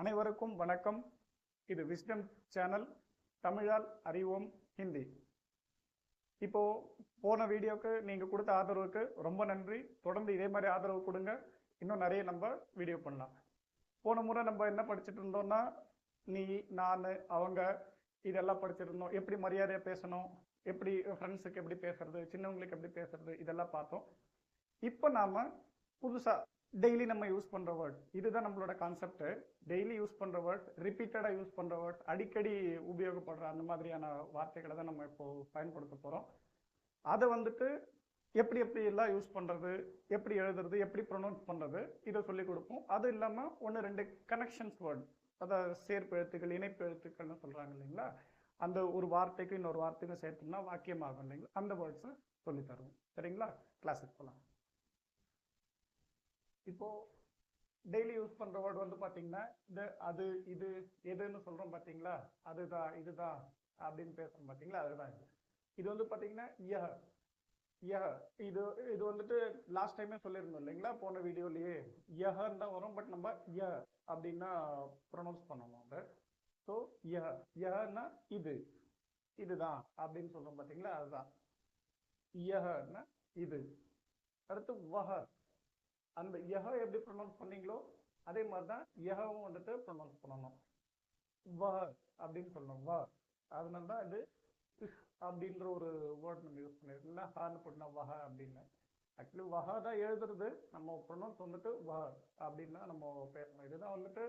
அனைவருக்கும் வணக்கம். இது விஸ்டம் சேனல், தமிழால் அறிவோம் ஹிந்தி. இப்போ போன வீடியோக்கு நீங்க கொடுத்த ஆதரவுக்கு ரொம்ப நன்றி. தொடர்ந்து இதே மாதிரி ஆதரவு கொடுங்க. இன்னும் நிறைய நம்ம வீடியோ பண்ணலாம். போன முறை நம்ம என்ன படிச்சுட்டு இருந்தோம்னா, நீ, நான், அவங்க இதெல்லாம் படிச்சுட்டு இருந்தோம். எப்படி மரியாதையா பேசணும், எப்படி ஃப்ரெண்ட்ஸுக்கு எப்படி பேசுறது, சின்னவங்களுக்கு எப்படி பேசுறது, இதெல்லாம் பார்த்தோம். இப்போ நாம புதுசா டெய்லி நம்ம யூஸ் பண்ற வேர்ட், இதுதான் நம்மளோட கான்செப்ட். டெய்லி யூஸ் பண்ற வேர்ட், ரிப்பீட்டடா யூஸ் பண்ற வேர்ட், அடிக்கடி உபயோகப்படுற அந்த மாதிரியான வார்த்தைகளை தான் நம்ம இப்போ பயன்படுத்த போறோம். அதை வந்துட்டு எப்படி எப்படி எல்லாம் யூஸ் பண்றது, எப்படி எழுதுறது, எப்படி ப்ரொனவுன்ஸ் பண்றது, இதை சொல்லி கொடுப்போம். அது இல்லாம ஒன்று ரெண்டு கனெக்ஷன்ஸ் வேர்ட், அதாவது சேர்ப்பு எழுத்துக்கள், இணைப்பு எழுத்துக்கள்னு சொல்றாங்க இல்லைங்களா, அந்த ஒரு வார்த்தைக்கு இன்னொரு வார்த்தைக்கும் சேர்த்தோம்னா வாக்கியமாகும் இல்லைங்களா, அந்த வேர்ட்ஸை சொல்லி தருவோம். சரிங்களா? கிளாஸுக்கு போகலாம். இப்போ டெய்லி யூஸ் பண்ற வேர்டு வந்து பாத்தீங்கன்னா, இது, அது, இது, எதுன்னு சொல்றோம் பாத்தீங்களா, அதுதான், இதுதான் அப்படின்னு பேசுறோம் பாத்தீங்களா, அதுதான் இது. இது வந்து பாத்தீங்கன்னா யஹ, யஹ. இது இது வந்துட்டு லாஸ்ட் டைமே சொல்லியிருந்தோம் இல்லைங்களா, போன வீடியோலயே யஹன்னு தான் வரும். பட் நம்ம ய அப்படின்னா ப்ரொனவுன்ஸ் பண்ணணும் அது. ஸோ யஹ, யஹன்னா இது, இதுதான் அப்படின்னு சொல்றோம் பாத்தீங்களா, அதுதான் யஹன்னா இது. அடுத்து வஹ, அந்த யஹ எப்படி ப்ரொனவுன்ஸ் பண்ணீங்களோ அதே மாதிரி தான் யஹவும் வந்துட்டு ப்ரொனவுன்ஸ் பண்ணணும். வ அப்படின்னு சொல்லணும், வ. அதனால தான் இது அப்படின்ற ஒரு வேர்ட் நம்ம யூஸ் பண்ணிருக்கோம்ல, ஹான்னு போட்டுனா வஹ அப்படின்னு. ஆக்சுவலி வஹ தான் எழுதுறது, நம்ம ப்ரொனவுன்ஸ் வந்துட்டு வ அப்படின்னு தான் நம்ம பேசணும். இதுதான் வந்துட்டு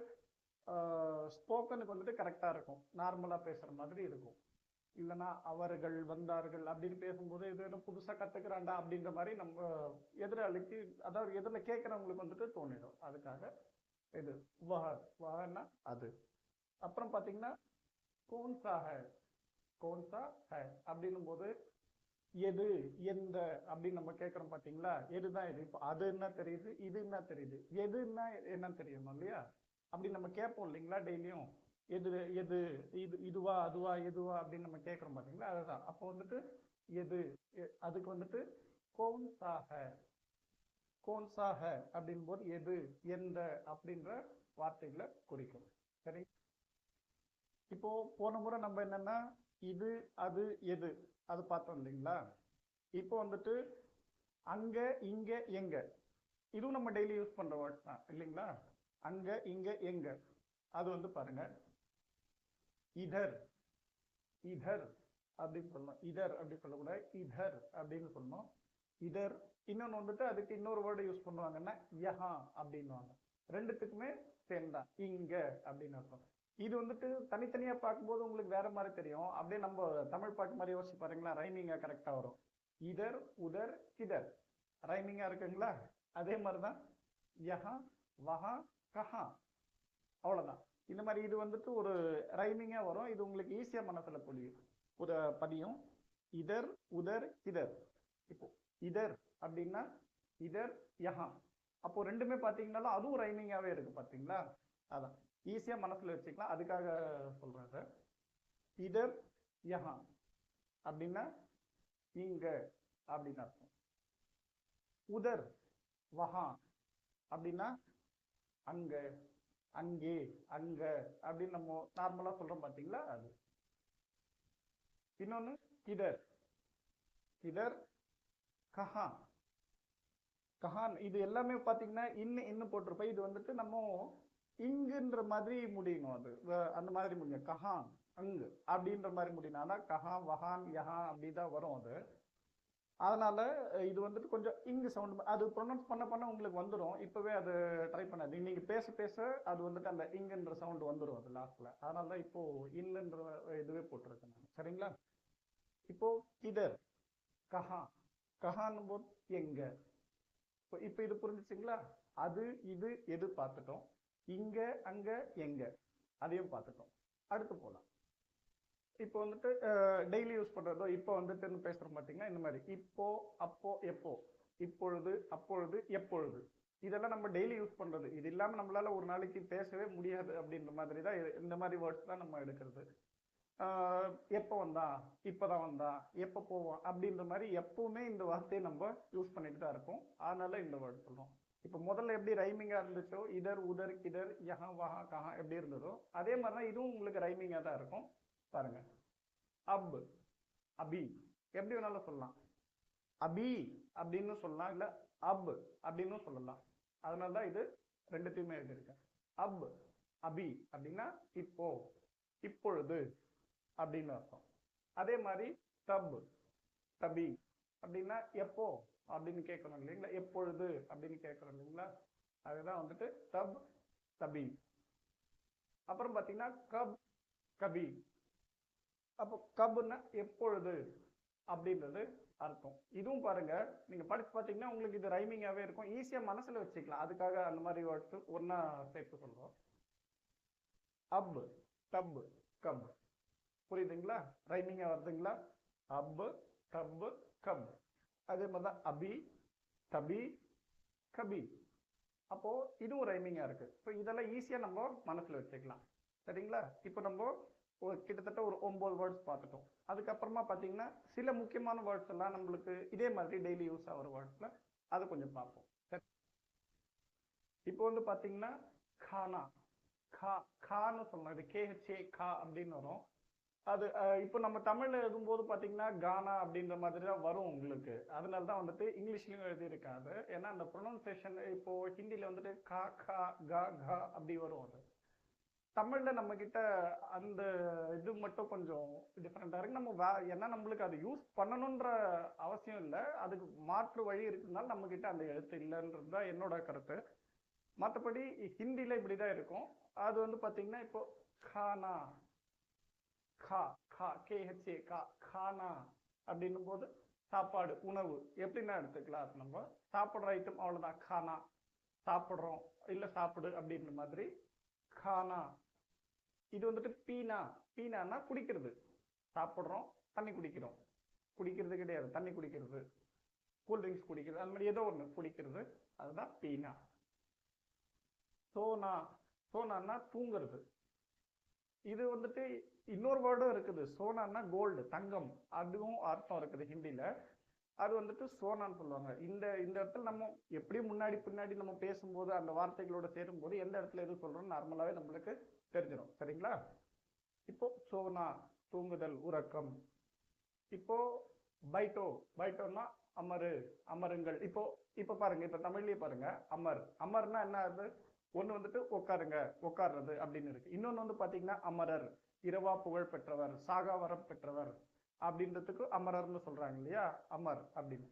ஸ்போக்கனுக்கு வந்துட்டு கரெக்டாக இருக்கும், நார்மலாக பேசுகிற மாதிரி இருக்கும். இல்லைன்னா அவர்கள் வந்தார்கள் அப்படின்னு பேசும்போது இது என்ன புதுசாக கற்றுக்கிறாண்டா அப்படின்ற மாதிரி நம்ம எதிராளிக்கு, அதாவது எதிரில் கேட்குறவங்களுக்கு வந்துட்டு தோணிடும். அதுக்காக இது வஹ, வஹன்னா அது. அப்புறம் பார்த்தீங்கன்னா கோன்சா ஹை, கோன்சா ஹை அப்படின்னும் போது எது, எந்த அப்படின்னு நம்ம கேட்குறோம் பார்த்தீங்களா, எதுதான் இது. இப்போ அது என்ன தெரியுது, இது என்ன தெரியுது, எதுன்னா என்ன தெரியணும் இல்லையா, அப்படி நம்ம கேட்போம் இல்லைங்களா டெய்லியும். எது, எது, இது, இதுவா அதுவா எதுவா அப்படின்னு நம்ம கேட்குறோம் பார்த்தீங்களா, அதுதான். அப்போ வந்துட்டு எது, அதுக்கு வந்துட்டு கோன்சாக, கோன்சாக அப்படின் போது எது, எந்த அப்படின்ற வார்த்தைகளை குறிக்கும். சரி, இப்போ போன முறை நம்ம என்னன்னா இது, அது, எது, அது பார்த்தோம் இல்லைங்களா. இப்போ வந்துட்டு அங்க, இங்க, எங்க, இதுவும் நம்ம டெய்லி யூஸ் பண்ற வேர்ட்ஸ் தான் இல்லைங்களா. அங்க, இங்க, எங்க, அது வந்து பாருங்க இதர், இதர் அப்படின்னு சொல்லணும். இதர் அப்படி சொல்லக்கூடாது, இதர் அப்படின்னு சொல்லணும். இதர். இன்னொன்று வந்துட்டு அதுக்கு இன்னொரு வேர்டு யூஸ் பண்ணுவாங்கன்னா யஹா அப்படின்வாங்க. ரெண்டுத்துக்குமே சேம் தான், இங்க அப்படின்னு அர்த்தம். இது வந்துட்டு தனித்தனியா பார்க்கும்போது உங்களுக்கு வேற மாதிரி தெரியும். அப்படியே நம்ம தமிழ் பாட்டு மாதிரி யோசிச்சு பாருங்களா, ரைமிங்கா கரெக்டா வரும். இதர், உதர், கிதர், ரைமிங்கா இருக்குங்களா. அதே மாதிரிதான் யஹா, வஹா, கஹா, அவ்வளவுதான். இந்த மாதிரி இது வந்துட்டு ஒரு ரைமிங்கா வரும். இது உங்களுக்கு ஈஸியா மனசுல புரியும், ஒரு பதியும். இதர், உதர், கிதர். இப்போ இதர் அப்படின்னா இதர், யஹா. அப்போ ரெண்டுமே பாத்தீங்கன்னாலும் அதுவும் ரைமிங்காவே இருக்கு பாத்தீங்களா. அதான் ஈஸியா மனசுல வச்சுக்கலாம், அதுக்காக சொல்றேன் சார். இதர், யஹா அப்படின்னா இங்க அப்படின்னு அர்த்தம். உதர், வஹா அப்படின்னா அங்க, அங்கே, அங்க அப்படின்னு நம்ம நார்மலா சொல்றோம் பாத்தீங்களா, அது. இன்னொன்னு கிதர், கிதர், கஹா, கஹான். இது எல்லாமே பாத்தீங்கன்னா இன்னும் போட்டிருப்பேன். இது வந்துட்டு நம்ம இங்குன்ற மாதிரி முடியணும், அது அந்த மாதிரி முடியும். கஹான், அங்கு அப்படின்ற மாதிரி முடியணும். ஆனா கஹா, வஹான், யஹா அப்படிதான் வரும் அது. அதனால இது வந்துட்டு கொஞ்சம் இங்கு சவுண்ட், அது ப்ரொனவுன்ஸ் பண்ண பண்ண உங்களுக்கு வந்துடும். இப்பவே அது ட்ரை பண்ணாது, நீங்க பேச பேச அது வந்துட்டு அந்த இங்குன்ற சவுண்ட் வந்துடும் அது லாஸ்ட்ல. அதனால தான் இப்போ இன்னுன்ற இதுவே போட்டிருக்கேன் நான். சரிங்களா? இப்போ கிதர், கஹா, கஹான்னும் போது எங்க. இப்போ இது புரிஞ்சுச்சுங்களா. அது, இது, எது பார்த்துட்டோம். இங்க, அங்க, எங்க, அதையும் பார்த்துட்டோம். அடுத்து போலாம். இப்போ வந்துட்டு டெய்லி யூஸ் பண்றதோ, இப்போ வந்துட்டு பேசுறோம் பாத்தீங்கன்னா இந்த மாதிரி இப்போ, அப்போ, எப்போ, இப்பொழுது, அப்பொழுது, எப்பொழுது, இதெல்லாம் நம்ம டெய்லி யூஸ் பண்றது. இது இல்லாம நம்மளால ஒரு நாளைக்கு பேசவே முடியாது அப்படின்ற மாதிரி தான் இந்த மாதிரி வேர்ட்ஸ் தான் நம்ம எடுக்கிறது. எப்போ வந்தான், இப்பதான் வந்தான், எப்போ போவான் அப்படின்ற மாதிரி எப்பவுமே இந்த வார்த்தையை நம்ம யூஸ் பண்ணிட்டு தான் இருக்கோம். அதனால இந்த வேர்ட் சொல்றோம். இப்போ முதல்ல எப்படி ரைமிங்கா இருந்துச்சோ இதர் உதர் கிதர் யஹா வஹா கஹா எப்படி இருந்ததோ அதே மாதிரி தான் இதுவும் உங்களுக்கு ரைமிங்கா தான் இருக்கும். பாருங்க, அப், அபி எப்படி வேணாலும் சொல்லலாம். அபி அப்படின்னு சொல்லலாம், இல்ல அப் அப்படின்னு சொல்லலாம். அதனாலதான் இது ரெண்டுத்தையுமே எழுதியிருக்கேன். அப், அபி அப்படின்னா இப்போ, இப்பொழுது அப்படின்னு அர்த்தம். அதே மாதிரி தப், தபி அப்படின்னா எப்போ அப்படின்னு கேட்கணும் இல்லைங்களா, எப்பொழுது அப்படின்னு கேட்கணும் இல்லைங்களா, அதுதான் வந்துட்டு தப், தபி. அப்புறம் பாத்தீங்கன்னா கப், கபி. அப்போ கப்னா எப்பொழுது அப்படின்றது அர்த்தம். இதுவும் பாருங்க, நீங்க படிச்சு பார்த்தீங்கன்னா உங்களுக்கு இது ரைமிங்காவே இருக்கும், ஈஸியா மனசுல வச்சுக்கலாம். அதுக்காக அந்த மாதிரி வேர்ட்ஸ் ஒன்னா சேர்த்து சொல்றோம். அப், டப், கப். புரியுதுங்களா? ரைமிங்கா வருதுங்களா? அப், டப், கப். அதே மாதிரி தான் அபி, தபி, கபி. அப்போ இதுவும் ரைமிங்கா இருக்கு. ஸோ இதெல்லாம் ஈஸியா நம்ம மனசுல வச்சுக்கலாம். சரிங்களா? இப்போ நம்ம கிட்டத்தட்ட ஒரு 9 வேர்ட்ஸ் பார்த்துட்டோம். அதுக்கப்புறமா பார்த்தீங்கன்னா சில முக்கியமான வேர்ட்ஸ் எல்லாம் நம்மளுக்கு இதே மாதிரி டெய்லி யூஸ் ஆகிற வேர்ட்ஸ்ல அது கொஞ்சம் பார்ப்போம். இப்போ வந்து பார்த்தீங்கன்னா கானா, கா, கான்னு சொல்லலாம். இது கேஹெச்ஏ கா அப்படின்னு வரும். அது இப்போ நம்ம தமிழ்ல எழுதும்போது பார்த்தீங்கன்னா கானா அப்படின்ற மாதிரி தான் வரும் உங்களுக்கு. அதனால தான் வந்துட்டு இங்கிலீஷ்லயும் எழுதியிருக்காது. ஏன்னா அந்த ப்ரொனன்சியேஷன் இப்போ ஹிந்தியில வந்துட்டு கா, கா, கா, கா அப்படி வரும். அது தமிழ்ல நம்ம கிட்ட அந்த இது மட்டும் கொஞ்சம் டிஃப்ரெண்டா இருக்கு. நம்ம ஏன்னா நம்மளுக்கு அது யூஸ் பண்ணணுன்ற அவசியம் இல்லை, அதுக்கு மாற்று வழி இருக்குனால நம்ம கிட்ட அந்த எழுத்து இல்லைன்றது தான் என்னோட கருத்து. மற்றபடி ஹிந்தியில இப்படிதான் இருக்கும். அது வந்து பாத்தீங்கன்னா இப்போ கானா, கா, கா, கேஹெச்ஏ கா, கானா அப்படின்னும் போது சாப்பாடு, உணவு எப்படின்னா எடுத்துக்கலாம். அது நம்ம சாப்பிட்ற ஐட்டம் அவ்வளவுதான், கானா சாப்பிட்றோம் இல்ல சாப்பிடு அப்படின்ற மாதிரி கானா. இது வந்துட்டு பீனா, பீனான்னா குடிக்கிறது. சாப்பிட்றோம், தண்ணி குடிக்கிறோம். குடிக்கிறது கிடையாது, தண்ணி குடிக்கிறது, கூல்ட்ரிங்க்ஸ் குடிக்கிறது, அந்த மாதிரி ஏதோ ஒன்று குடிக்கிறது, அதுதான் பீனா. சோனா, சோனான்னா தூங்குறது. இது வந்துட்டு இன்னொரு வேர்டும் இருக்குது, சோனான்னா கோல்டு, தங்கம். அதுவும் அர்த்தம் இருக்குது ஹிந்தியில. அது வந்துட்டு சோனான்னு சொல்லுவாங்க. இந்த இந்த இடத்துல நம்ம எப்படியும் முன்னாடி பின்னாடி நம்ம பேசும்போது அந்த வார்த்தைகளோட சேரும்போது எந்த இடத்துல எது சொல்றோம் நார்மலாவே நம்மளுக்கு தெரிஞ்சிடும். சரிங்களா? இப்போ சோனா தூங்குதல், உறக்கம். இப்போ பைட்டோ, பைட்டோன்னா அமரு, அமருங்கள். இப்போ இப்ப பாருங்க, இப்ப தமிழ்லயே பாருங்க, அமர், அமர்னா என்ன? அது ஒண்ணு வந்துட்டு உட்காருங்க, உட்கார்றது அப்படின்னு இருக்கு. இன்னொன்னு வந்து பாத்தீங்கன்னா அமரர், இரவா புகழ் பெற்றவர், சாகா வரம் பெற்றவர் அப்படின்றதுக்கு அமரர்னு சொல்றாங்க இல்லையா, அமர் அப்படின்னு.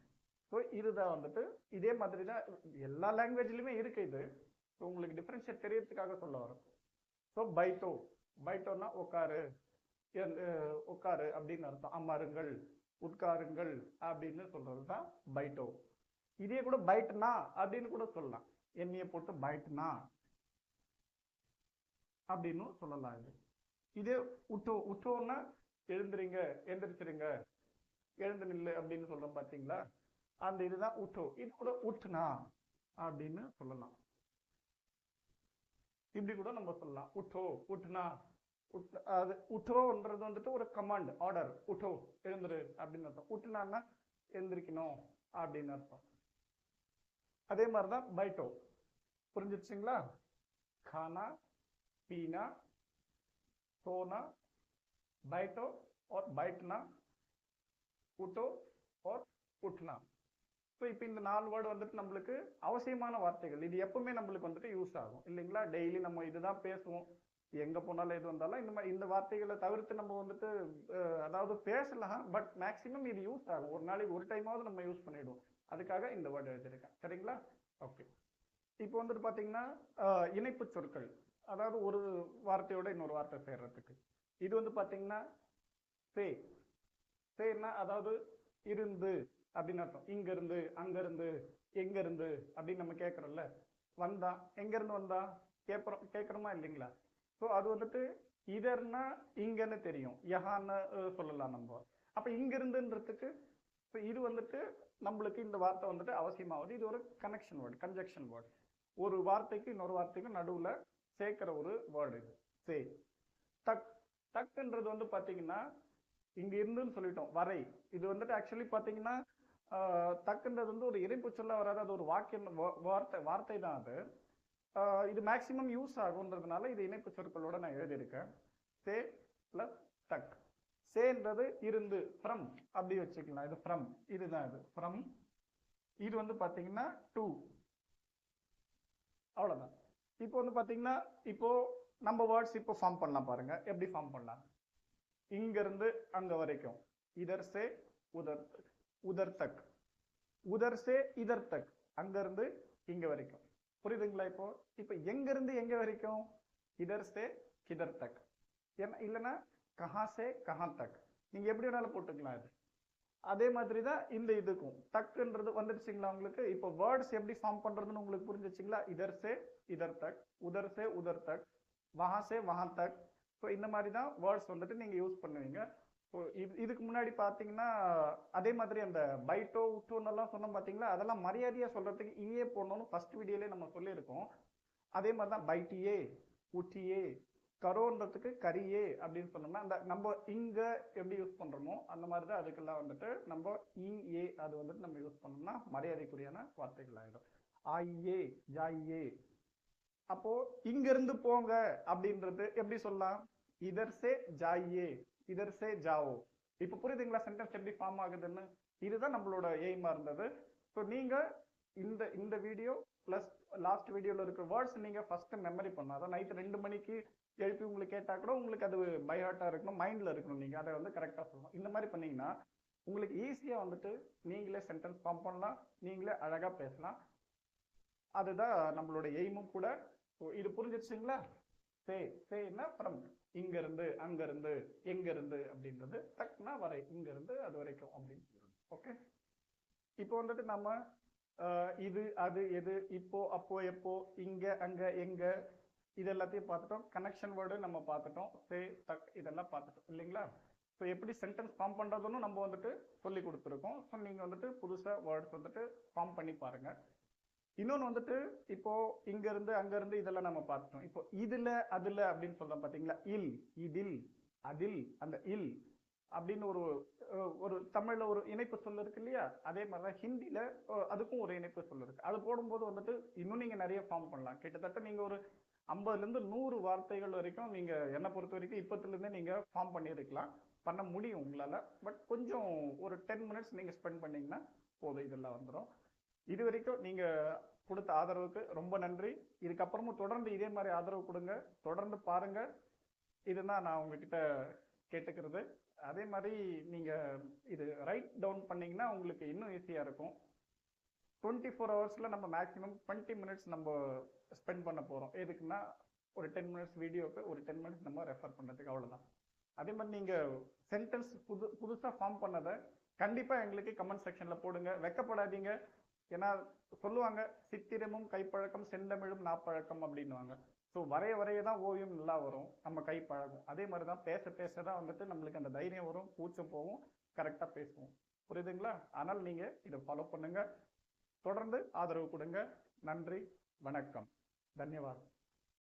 ஸோ இதுதான் வந்துட்டு இதே மாதிரி தான் எல்லா லாங்குவேஜ்லயுமே இருக்கு இது. உங்களுக்கு டிஃபரன்ஷியேட் தெரியறதுக்காக சொல்ல வரும். ஸோ பைட்டோ, பைட்டோன்னா உட்காரு, உட்காரு அப்படின்னு அர்த்தம். அமருங்கள், உட்காருங்கள் அப்படின்னு சொல்றது தான் பைட்டோ. இதே கூட பைட்னா அப்படின்னு கூட சொல்லலாம். எண்ணிய போட்டு பைட்னா அப்படின்னு சொல்லலாம். இது இதே உட்டோ, உட்டோன்னா எழுந்துறீங்க, எந்திரிச்சிருங்க, எழுந்து நில்லு அப்படின்னு சொல்றோம் பாத்தீங்களா, அந்த இதுதான் உட்டோ. இது கூட உட்னா அப்படின்னு சொல்லலாம். இப்படி கூட நம்ம சொல்லலாம், உட்டோ, உட்னா. அது உட்டோன்றது வந்துட்டு ஒரு கமாண்ட், ஆர்டர். உட்டோ எழுந்துரு அப்படின்னு அர்த்தம். உட்டுனான்னா எழுந்திரிக்கணும் அப்படின்னு அர்த்தம். அதே மாதிரிதான் பைட்டோ. புரிஞ்சிருச்சுங்களா? खाना, पीना, सोना, बैठो और बैठना, उठो और उठना. ஸோ இப்போ இந்த 4 வேர்டு வந்துட்டு நம்மளுக்கு அவசியமான வார்த்தைகள். இது எப்பவுமே நம்மளுக்கு வந்துட்டு யூஸ் ஆகும் இல்லைங்களா? டெய்லி நம்ம இதுதான் பேசுவோம், எங்க போனாலும் எது வந்தாலும் இந்த மாதிரி இந்த வார்த்தைகளை தவிர்த்து நம்ம வந்துட்டு அதாவது பேசலாம், பட் மேக்சிமம் இது யூஸ் ஆகும். ஒரு நாளைக்கு ஒரு டைமாவது நம்ம யூஸ் பண்ணிடுவோம். அதுக்காக இந்த வேர்டு எழுதியிருக்கேன். சரிங்களா? ஓகே. இப்போ வந்துட்டு பாத்தீங்கன்னா இணைப்பு சொற்கள், அதாவது ஒரு வார்த்தையோட இன்னொரு வார்த்தை சேர்றதுக்கு. இது வந்து பாத்தீங்கன்னா சே, சேன்னா அதாவது இருந்து அப்படின்னு அர்த்தம். இங்க இருந்து, அங்க இருந்து, எங்க இருந்து அப்படின்னு நம்ம கேட்கறோம்ல. வந்தா, எங்க இருந்து வந்தா கேட்கறோமா இல்லைங்களா? ஸோ அது வந்துட்டு இதர்னா இங்கன்னு தெரியும், யஹான்னு சொல்லலாம் நம்ம. அப்ப இங்க இருந்துன்றதுக்கு இது வந்துட்டு நம்மளுக்கு இந்த வார்த்தை வந்துட்டு அவசியமாவது. இது ஒரு கனெக்ஷன் வேர்டு, கன்ஜெக்ஷன் வேர்டு. ஒரு வார்த்தைக்கு இன்னொரு வார்த்தைக்கு நடுவுல சேர்க்கிற ஒரு வேர்டு இது. சே. டக், டக்குன்றது வந்து பாத்தீங்கன்னா இங்க இருந்துன்னு சொல்லிட்டோம், வரை. இது வந்துட்டு ஆக்சுவலி பாத்தீங்கன்னா தக்குன்றது வந்து ஒரு இணைப்பு சொல்ல வராது, அது ஒரு வாக்கியம், வார்த்தை தான் அது. இது மேக்சிமம் யூஸ் ஆகுன்றதுனால இது இணைப்பு சொற்களோட நான் எழுதியிருக்கேன். சே பிளஸ் தக். சேன்றது இருந்து, ஃப்ரம் அப்படி வச்சுக்கலாம். இது ஃப்ரம், இதுதான் இது ஃப்ரம். இது வந்து பாத்தீங்கன்னா டு, அவ்வளவுதான். இப்போ வந்து பாத்தீங்கன்னா இப்போ நம்ம வேர்ட்ஸ் இப்போ ஃபார்ம் பண்ணலாம் பாருங்க. எப்படி ஃபார்ம் பண்ணலாம்? இங்க இருந்து அங்க வரைக்கும் இதர் சே உதர், உதர் தக். உதர் சே இதர் தக், அங்க இருந்து இங்க வரைக்கும். புரியுதுங்களா? இப்போ இப்போ எங்க இருந்து எங்க வரைக்கும்? இதர் சே கிதர் தக். இல்லைன்னா கஹா சே கஹா தக். நீங்க எப்படி வேணாலும் போட்டுக்கலாம். இது அதே மாதிரி தான் இந்த இதுக்கும் தக்குன்றது வந்துடுச்சுங்களா உங்களுக்கு? இப்போ வேர்ட்ஸ் எப்படி ஃபார்ம் பண்றதுன்னு உங்களுக்கு புரிஞ்சிச்சுங்களா? இதர் சே இதர் தக், உதர் சே உதர் தக், வஹா சே வஹா தக். ஸோ இந்த மாதிரி தான் வேர்ட்ஸ் வந்துட்டு நீங்க யூஸ் பண்ணுவீங்க. ஸோ இதுக்கு முன்னாடி பார்த்தீங்கன்னா அதே மாதிரி அந்த பைட்டோ உட்டோன்னு எல்லாம் சொன்னோம் பார்த்தீங்களா? அதெல்லாம் மரியாதையா சொல்றதுக்கு ஈயே போடணும்னு ஃபர்ஸ்ட் வீடியோலேயே நம்ம சொல்லியிருக்கோம். அதே மாதிரி தான் பைட்டியே, உட்டியே, கரோன்றதுக்கு கரியே அப்படின்னு சொன்னோம்னா அந்த நம்ம இங்க எப்படி யூஸ் பண்றோமோ அந்த மாதிரி தான் அதுக்கெல்லாம் வந்துட்டு நம்ம ஏ அது வந்துட்டு நம்ம யூஸ் பண்ணோம்னா மரியாதைக்குரியான வார்த்தைகள் ஆயிடும். ஆயே ஜாயே. அப்போ இங்க இருந்து போங்க அப்படின்றது எப்படி சொல்லலாம்? இதர் சே ஜாயே, இதர் சே ஜாவோ. இப்ப புரியுதுங்களா சென்டென்ஸ் எப்படி ஃபார்ம் ஆகுதுன்னு? இதுதான் நம்மளோட எய்மா இருந்தது. ஸோ நீங்க இந்த இந்த வீடியோ பிளஸ் லாஸ்ட் வீடியோல இருக்கிற வேர்ட்ஸ் நீங்க ஃபர்ஸ்ட் மெமரி பண்ணாதான் நைட் 2 மணிக்கு எழுப்பி உங்களுக்கு கேட்டா கூட உங்களுக்கு அது பை ஹார்ட்டா இருக்கணும், மைண்ட்ல இருக்கணும். நீங்க அதை வந்து கரெக்டா சொல்லணும். இந்த மாதிரி பண்ணீங்கன்னா உங்களுக்கு ஈஸியா வந்துட்டு நீங்களே சென்டென்ஸ் ஃபார்ம் பண்ணலாம், நீங்களே அழகா பேசலாம். அதுதான் நம்மளோட எய்மும் கூட. இது புரிஞ்சிருச்சுங்களா? சே சேன்னா ஃப்ரம், இங்க இருந்து அங்க இருந்து எங்க இருந்து அப்படின்றது. தக்னா வரை, இங்க இருந்து அது வரைக்கும் அப்படின்னு. ஓகே, இப்போ வந்துட்டு நம்ம இது அது எது, இப்போ அப்போ எப்போ, இங்க அங்க எங்க, இது எல்லாத்தையும் பார்த்துட்டோம். கனெக்ஷன் வேர்டு நம்ம பார்த்துட்டோம். சே தக் இதெல்லாம் பார்த்துட்டோம் இல்லைங்களா? ஸோ எப்படி சென்டென்ஸ் ஃபார்ம் பண்றதுன்னு நம்ம வந்துட்டு சொல்லி கொடுத்துருக்கோம். ஸோ நீங்க வந்துட்டு புதுசா வேர்ட்ஸ் வந்துட்டு ஃபார்ம் பண்ணி பாருங்க. இன்னொன்று வந்துட்டு இப்போ இங்க இருந்து அங்க இருந்து இதெல்லாம் நம்ம பார்த்துட்டோம். இப்போ இதுல அதுல அப்படின்னு சொல்றோம் பாத்தீங்களா? இல், இதில், அதில், அந்த இல் அப்படின்னு ஒரு ஒரு தமிழ்ல ஒரு இணைப்பு சொல் இருக்கு இல்லையா? அதே மாதிரிதான் ஹிந்தில அதுக்கும் ஒரு இணைப்பு சொல் இருக்கு. அது போடும்போது வந்துட்டு இன்னும் நீங்க நிறைய ஃபார்ம் பண்ணலாம். கிட்டத்தட்ட நீங்க ஒரு 50ல இருந்து 100 வார்த்தைகள் வரைக்கும் நீங்க என்னை பொறுத்த வரைக்கும் இப்பத்துல இருந்தே நீங்க ஃபார்ம் பண்ணிருக்கலாம், பண்ண முடியும் உங்களால. பட் கொஞ்சம் ஒரு 10 மினிட்ஸ் நீங்க ஸ்பெண்ட் பண்ணீங்கன்னா போதும், இதெல்லாம் வந்துடும். இது வரைக்கும் நீங்க கொடுத்த ஆதரவுக்கு ரொம்ப நன்றி. இதுக்கப்புறமும் தொடர்ந்து இதே மாதிரி ஆதரவு கொடுங்க, தொடர்ந்து பாருங்க. இதுதான் நான் உங்ககிட்ட கேட்டுக்கிறது. அதே மாதிரி நீங்க இது ரைட் டவுன் பண்ணீங்கன்னா உங்களுக்கு இன்னும் ஈஸியா இருக்கும். 24 ஹவர்ஸ்ல நம்ம மேக்ஸிமம் 20 மினிட்ஸ் நம்ம ஸ்பெண்ட் பண்ண போறோம். எதுக்குன்னா ஒரு 10 மினிட்ஸ் வீடியோக்கு ஒரு 10 மினிட்ஸ் நம்ம ரெஃபர் பண்ணதுக்கு, அவ்வளவுதான். அதே மாதிரி நீங்க சென்டென்ஸ் புதுசா ஃபார்ம் பண்ணதை கண்டிப்பா எங்களுக்கு கமெண்ட் செக்ஷன்ல போடுங்க, வெக்கப்படாதீங்க. ஏன்னா சொல்லுவாங்க சித்திரமும் கைப்பழக்கம் செந்தமிழும் நாப்பழக்கம் அப்படின்னுவாங்க. ஸோ வரைய வரைய தான் ஓவியம் நல்லா வரும், நம்ம கை பழகும். அதே மாதிரி தான் பேச பேச தான் வந்துட்டு நம்மளுக்கு அந்த தைரியம் வரும், கூச்சம் போகும், கரெக்டாக பேசுவோம். புரியுதுங்களா? ஆனால் நீங்க இதை ஃபாலோ பண்ணுங்க, தொடர்ந்து ஆதரவு கொடுங்க. நன்றி, வணக்கம், தன்யவாதம்.